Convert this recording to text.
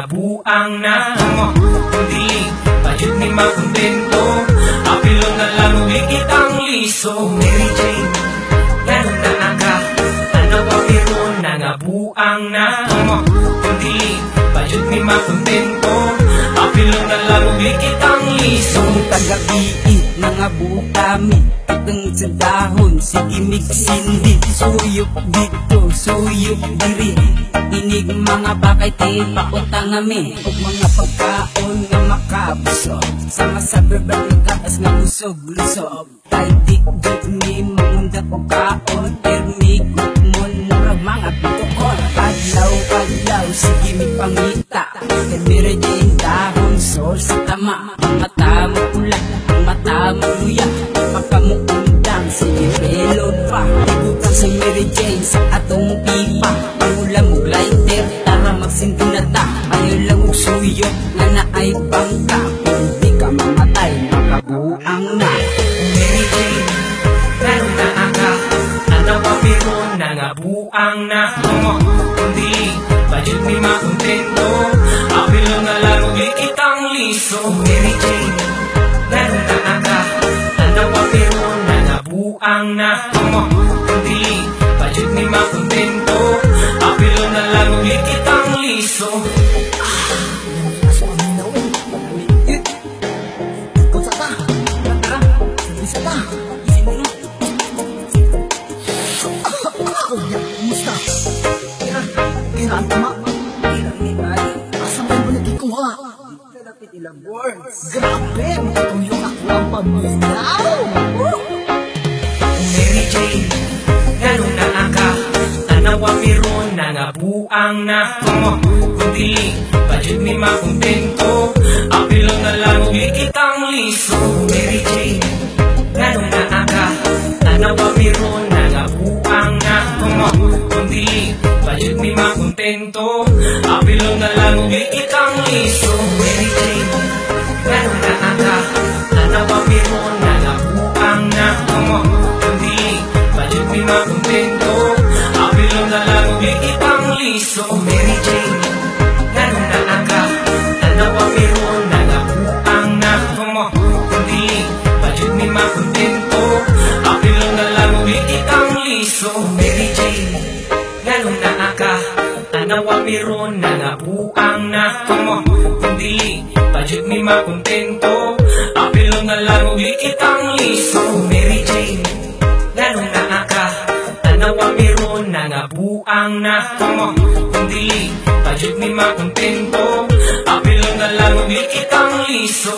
Buang na mo, kundi budget ni makontento. Apilo na lang kitang liso. Mary Jane, ganun na aka. Ano ba pero nangabuang na mo, kundi budget ni makontento. Apilo na lang kitang liso. Tagabi nangabu kami itong sa dahon, sige mixin din. Suyok dito, suyok diri. Inig mga bakay ti pautang amin. Ug mga pagkaon nga makabusog, sama sa berbalik kaas nga busog-lusog. Kay di ni mangundat o kaon, permikot mo murag mga pitukon. Adlaw-adlaw, sige mi pangita. Kay Mary Jane dahon sol sa tama. Ang mata mo pula, ang mata mo luya. Pagkamuundang, sige pelod pa. Igutan sa Mary Jane sa atong pipa. Pangulang mo lighter, tara magsindinata. Ayaw lang og suyo, nga na ay bangka. Kung di ka mamatay, makabuang na. Mary Jane, ganun na aka. Ano ba pero nangabuang na mo, kundi budget ni makontento. Apilo na lang kitang liso. Mary Jane, ganun na aka. Ano ba pero nangabuang na mo, kundi budget ni makontento. Apilo na lang kitang liso. Grabe, matulong ako ang paminaw. Mary Jane, ganun na aka. Tanawa pero nangabuang na mo, kundi budget ni makontento. Apilo na lang kitang liso. Mary Jane, ganun na aka. Tanawa pero nangabuang na mo, kundi budget ni makontento. Apilo na lang kitang liso. Mary Jane, ganun na aka. Tanawa pero nangabuang na mo, kundi budget ni makontento. Apilo na lang kitang liso. Mary Jane, ganun na aka. Tanawa pero nangabuang na mo, kundi budget ni makontento. Apilo na lang kitang liso. Mary Jane, ganun na aka. Tanawa pero nangabuang na mo, kundi budget ni makontento. Apilo na lang kitang liso. Mary Jane, ganun na aka. Tanawa pero nangabuang na mo, kundi budget ni makontento. Apilo na lang kitang liso.